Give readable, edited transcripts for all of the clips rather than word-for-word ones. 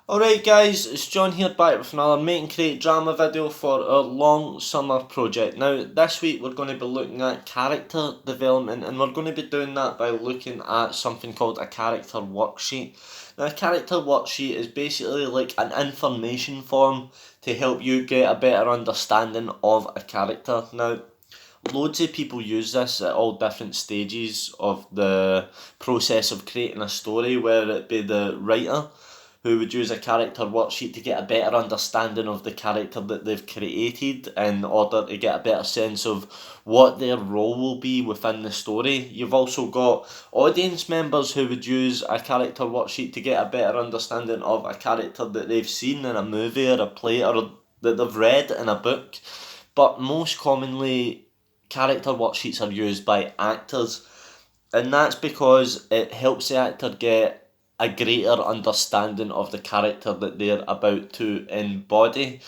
Alright guys, it's John here back with another Make and Create drama video for our long summer project. Now this week we're going to be looking at character development, and we're going to be doing that by looking at something called a character worksheet. Now a character worksheet is basically like an information form to help you get a better understanding of a character. Now loads of people use this at all different stages of the process of creating a story, whether it be the writer who would use a character worksheet to get a better understanding of the character that they've created in order to get a better sense of what their role will be within the story. You've also got audience members who would use a character worksheet to get a better understanding of a character that they've seen in a movie or a play or that they've read in a book. But most commonly, character worksheets are used by actors, and that's because it helps the actor get a greater understanding of the character that they're about to embody.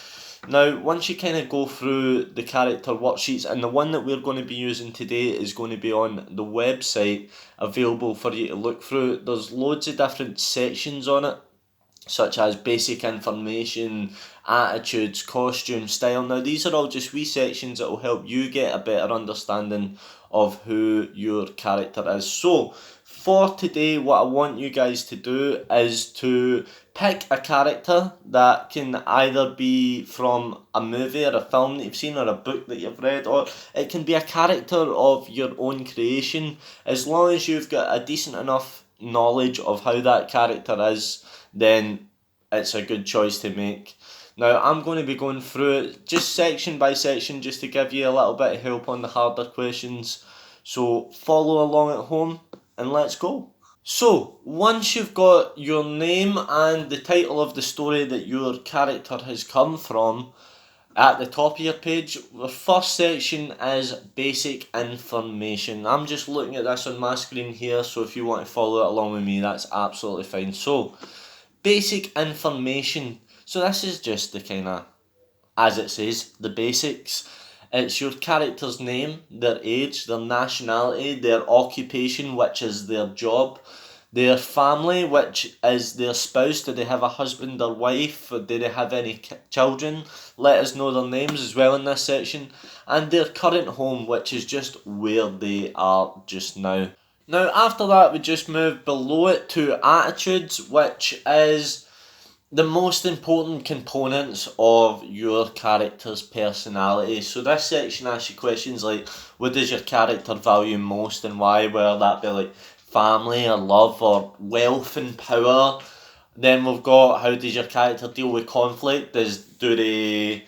Now, once you kind of go through the character worksheets, and the one that we're going to be using today is going to be on the website available for you to look through. There's loads of different sections on it, such as basic information, attitudes, costume, style. Now these are all just wee sections that will help you get a better understanding of who your character is. So for today, what I want you guys to do is to pick a character that can either be from a movie or a film that you've seen or a book that you've read, or it can be a character of your own creation, as long as you've got a decent enough knowledge of how that character is, then it's a good choice to make. Now I'm going to be going through it just section by section just to give you a little bit of help on the harder questions. So follow along at home and let's go. So once you've got your name and the title of the story that your character has come from at the top of your page, the first section is basic information. I'm just looking at this on my screen here, so if you want to follow it along with me, that's absolutely fine. So basic information. So this is just the kind of, as it says, the basics. It's your character's name, their age, their nationality, their occupation, which is their job, their family, which is their spouse. Do they have a husband or wife? Or do they have any children? Let us know their names as well in this section. And their current home, which is just where they are just now. Now after that we just move below it to attitudes, which is the most important components of your character's personality. So this section asks you questions like, what does your character value most and why? Whether that be like family or love or wealth and power. Then we've got, how does your character deal with conflict? Do they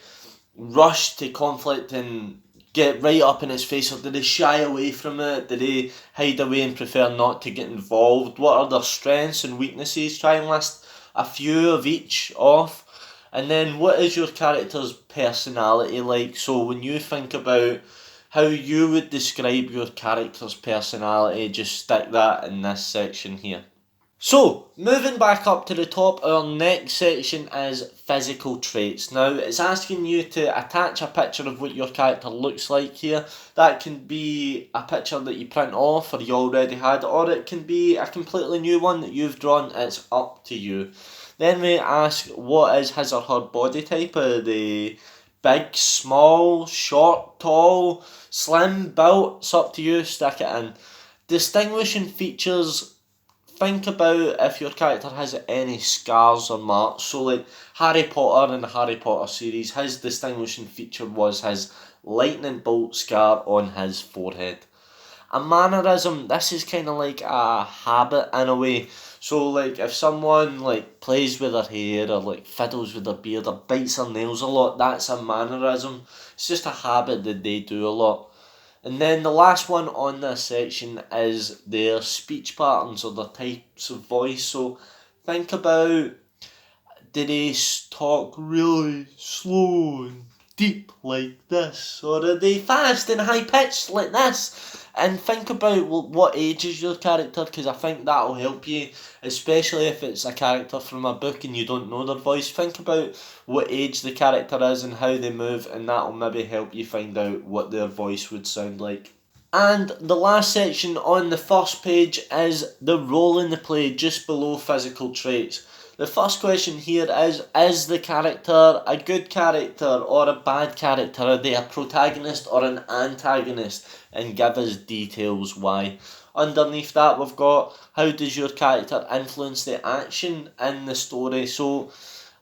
rush to conflict and get right up in its face, or do they shy away from it? Do they hide away and prefer not to get involved? What are their strengths and weaknesses? Try and list a few of each off. And then what is your character's personality like? So when you think about how you would describe your character's personality, just stick that in this section here. So, moving back up to the top, our next section is physical traits. Now, it's asking you to attach a picture of what your character looks like here. That can be a picture that you print off or you already had, or it can be a completely new one that you've drawn. It's up to you. Then we ask, what is his or her body type? Are they big, small, short, tall, slim, built? It's up to you, stick it in. Distinguishing features. Think about if your character has any scars or marks. So like Harry Potter in the Harry Potter series, his distinguishing feature was his lightning bolt scar on his forehead. A mannerism, this is kind of like a habit in a way. So like if someone like plays with their hair or like fiddles with their beard or bites their nails a lot, that's a mannerism. It's just a habit that they do a lot. And then the last one on this section is their speech patterns or their types of voice. So think about, do they talk really slow and deep like this? Or are they fast and high pitched like this? And think about what age is your character, because I think that'll help you, especially if it's a character from a book and you don't know their voice. Think about what age the character is and how they move, and that'll maybe help you find out what their voice would sound like. And the last section on the first page is the role in the play, just below physical traits. the first question here is the character a good character or a bad character? Are they a protagonist or an antagonist? And give us details why. Underneath that we've got, how does your character influence the action in the story? So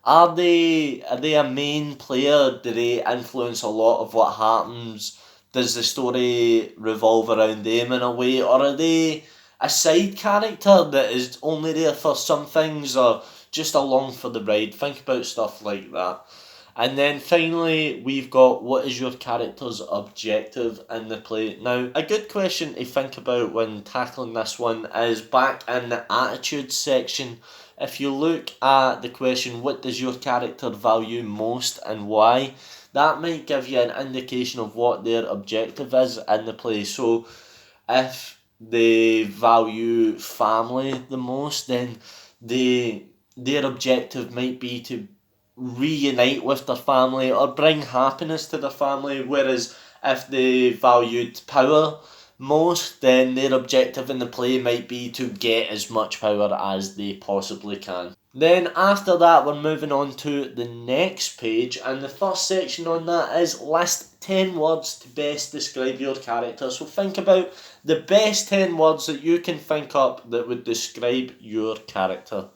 are they a main player? Do they influence a lot of what happens? Does the story revolve around them in a way? Or are they a side character that is only there for some things, or just along for the ride? Think about stuff like that. And then finally, we've got, what is your character's objective in the play? Now, a good question to think about when tackling this one is back in the attitude section. If you look at the question, what does your character value most and why? That might give you an indication of what their objective is in the play. So, if they value family the most, then their objective might be to reunite with their family or bring happiness to their family, whereas if they valued power most, then their objective in the play might be to get as much power as they possibly can. Then after that, we're moving on to the next page, and the first section on that is list 10 words to best describe your character. So think about the best 10 words that you can think up that would describe your character.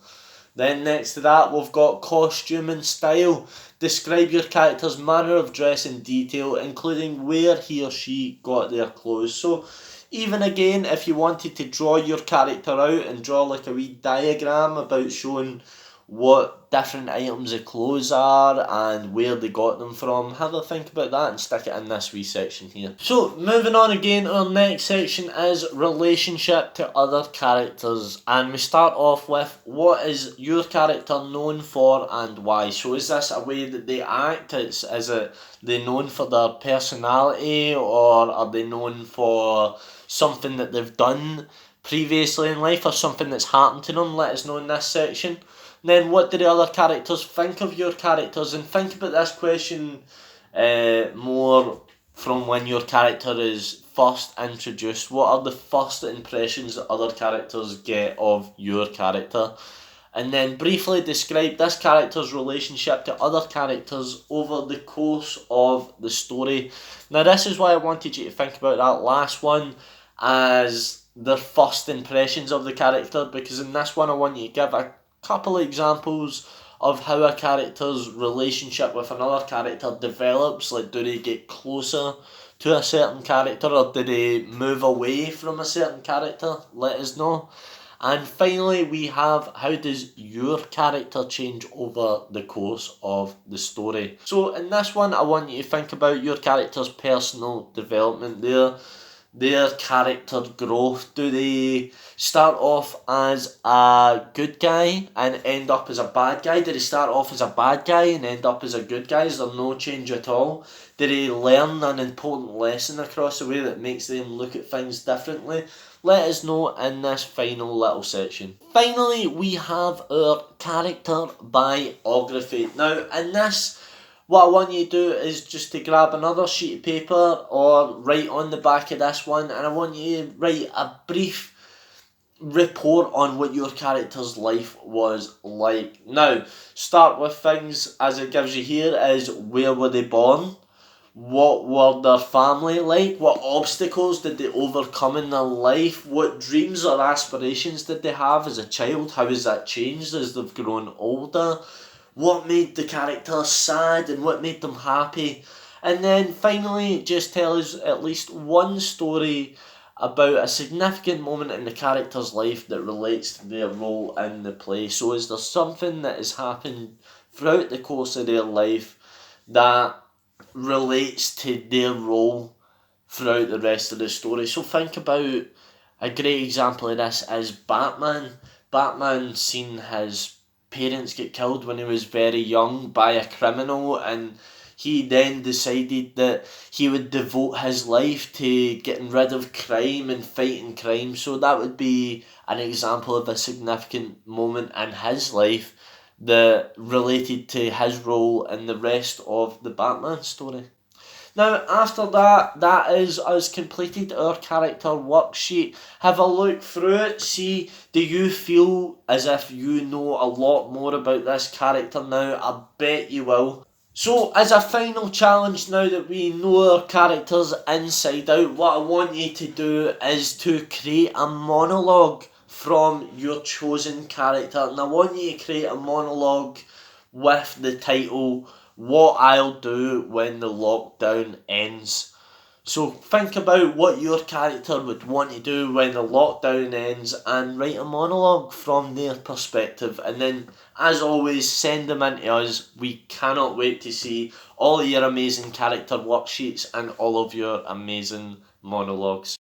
Then next to that, we've got costume and style. Describe your character's manner of dress in detail, including where he or she got their clothes. So even again, if you wanted to draw your character out and draw like a wee diagram about showing what different items of clothes are and where they got them from, have a think about that and stick it in this wee section here. So moving on again, our next section is relationship to other characters, and we start off with, what is your character known for and why? So is this a way that they act? Is it they known for their personality, or are they known for something that they've done previously in life or something that's happened to them? Let us know in this section. Then what do the other characters think of your characters? And think about this question more from when your character is first introduced. What are the first impressions that other characters get of your character? And then briefly describe this character's relationship to other characters over the course of the story. Now this is why I wanted you to think about that last one as their first impressions of the character, because in this one I want you to give a couple of examples of how a character's relationship with another character develops. Like, do they get closer to a certain character, or do they move away from a certain character? Let us know. And finally, we have, how does your character change over the course of the story? So in this one, I want you to think about your character's personal development, their character growth. Do they start off as a good guy and end up as a bad guy? Do they start off as a bad guy and end up as a good guy? Is there no change at all? Do they learn an important lesson across the way that makes them look at things differently? Let us know in this final little section. Finally, we have our character biography. Now, in this, what I want you to do is just to grab another sheet of paper or write on the back of this one, and I want you to write a brief report on what your character's life was like. Now, start with things as it gives you here is, where were they born? What were their family like? What obstacles did they overcome in their life? What dreams or aspirations did they have as a child? How has that changed as they've grown older? What made the character sad and what made them happy? And then finally, just tell us at least one story about a significant moment in the character's life that relates to their role in the play. So is there something that has happened throughout the course of their life that relates to their role throughout the rest of the story? So think about, a great example of this is Batman. Batman seen his parents get killed when he was very young by a criminal, and he then decided that he would devote his life to getting rid of crime and fighting crime. So that would be an example of a significant moment in his life that related to his role in the rest of the Batman story. Now after that, that is us completed our character worksheet. Have a look through it, see, do you feel as if you know a lot more about this character now? I bet you will. So as a final challenge, now that we know our characters inside out, what I want you to do is to create a monologue from your chosen character. And I want you to create a monologue with the title, What I'll Do When the Lockdown Ends. So think about what your character would want to do when the lockdown ends and write a monologue from their perspective, and then as always send them in to us. We cannot wait to see all of your amazing character worksheets and all of your amazing monologues.